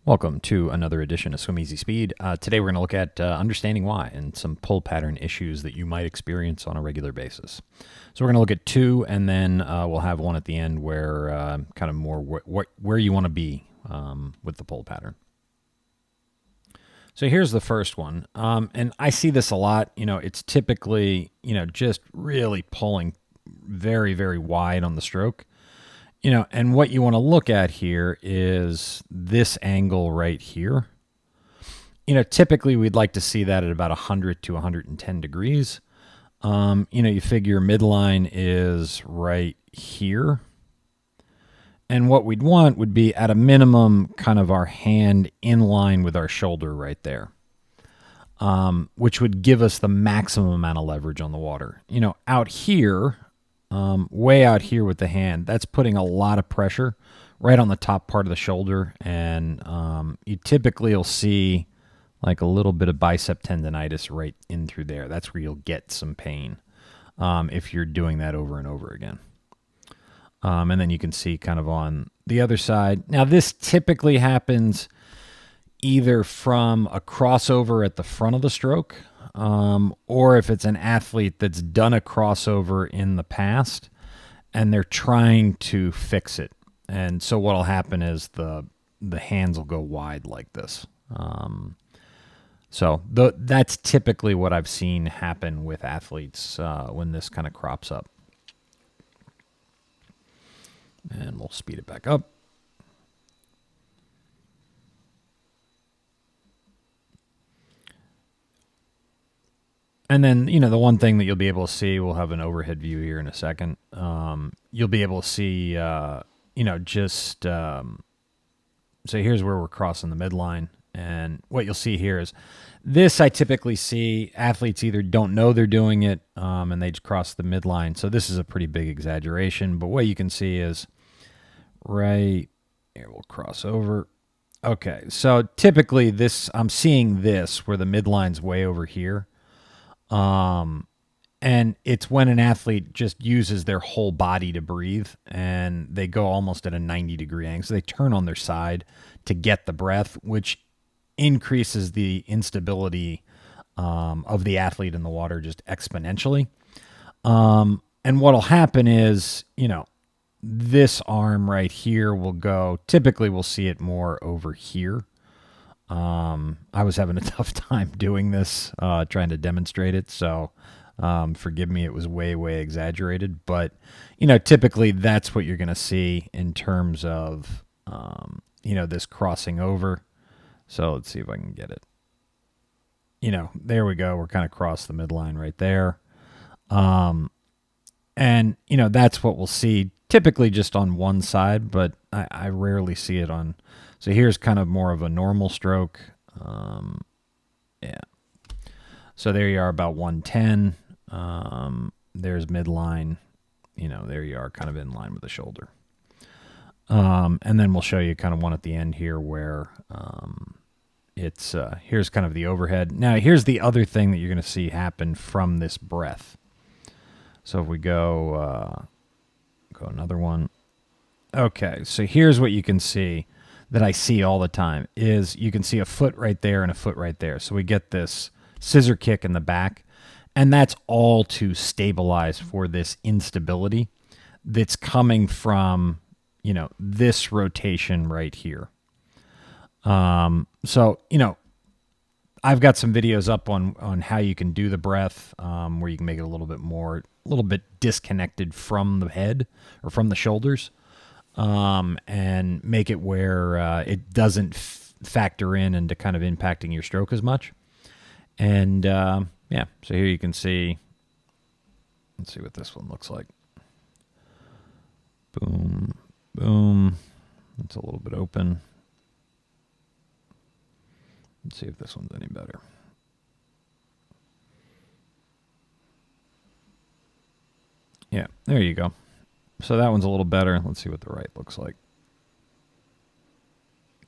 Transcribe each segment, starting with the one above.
Welcome to another edition of Swim Easy Speed. Today we're going to look at understanding why and some pull pattern issues that you might experience on a regular basis. So we're going to look at two, and then we'll have one at the end where kind of more where you want to be with the pull pattern. So here's the first one, and I see this a lot. It's typically just really pulling very, very wide on the stroke. And what you want to look at here is this angle right here. Typically we'd like to see that at about 100 to 110 degrees. You figure midline is right here. And what we'd want would be at a minimum kind of our hand in line with our shoulder right there, which would give us the maximum amount of leverage on the water. Out here, way out here with the hand, that's putting a lot of pressure right on the top part of the shoulder, and you typically will see like a little bit of bicep tendonitis right in through there. That's where you'll get some pain if you're doing that over and over again. And then you can see kind of on the other side. Now this typically happens either from a crossover at the front of the stroke, or if it's an athlete that's done a crossover in the past and they're trying to fix it. And so what'll happen is the hands will go wide like this. So that's typically what I've seen happen with athletes when this kind of crops up. And we'll speed it back up. And then, the one thing that you'll be able to see, we'll have an overhead view here in a second. You'll be able to see, so here's where we're crossing the midline. And what you'll see here is this, I typically see athletes either don't know they're doing it and they just cross the midline. So this is a pretty big exaggeration. But what you can see is right here, we'll cross over. Okay, so typically I'm seeing this where the midline's way over here. And it's when an athlete just uses their whole body to breathe and they go almost at a 90-degree angle. So they turn on their side to get the breath, which increases the instability of the athlete in the water just exponentially. And what'll happen is, this arm right here will go, typically we'll see it more over here. I was having a tough time doing this, trying to demonstrate it. So, forgive me, it was way, way exaggerated, but, typically that's what you're going to see in terms of, this crossing over. So let's see if I can get it. There we go. We're kind of across the midline right there. And, that's what we'll see typically just on one side, but I rarely see it on. So here's kind of more of a normal stroke. Yeah. So there you are, about 110. There's midline. There you are, kind of in line with the shoulder. And then we'll show you kind of one at the end here where it's here's kind of the overhead. Now here's the other thing that you're going to see happen from this breath. So if we go another one. Okay, so here's what you can see that I see all the time is you can see a foot right there and a foot right there. So we get this scissor kick in the back, and that's all to stabilize for this instability that's coming from, this rotation right here. So, I've got some videos up on how you can do the breath, where you can make it a little bit disconnected from the head or from the shoulders. And make it where it doesn't factor in into kind of impacting your stroke as much. And yeah, so here you can see, let's see what this one looks like. Boom, boom. It's a little bit open. Let's see if this one's any better. Yeah, there you go. So that one's a little better. Let's see what the right looks like.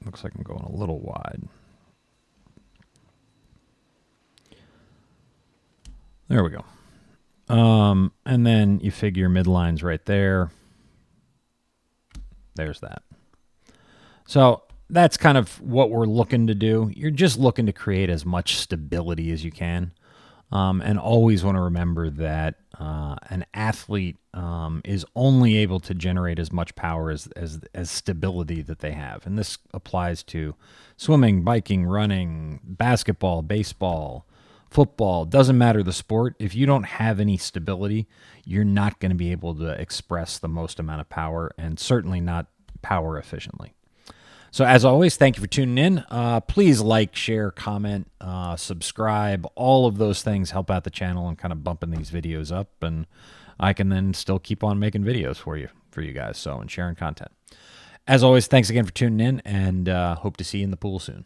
Looks like I'm going a little wide. There we go. And then you figure midline's right there. There's that. So that's kind of what we're looking to do. You're just looking to create as much stability as you can. And always want to remember that an athlete is only able to generate as much power as stability that they have. And this applies to swimming, biking, running, basketball, baseball, football. Doesn't matter the sport. If you don't have any stability, you're not going to be able to express the most amount of power, and certainly not power efficiently. So as always, thank you for tuning in. Please like, share, comment, subscribe. All of those things help out the channel and kind of bumping these videos up, and I can then still keep on making videos for you guys. So, and sharing content. As always, thanks again for tuning in, and hope to see you in the pool soon.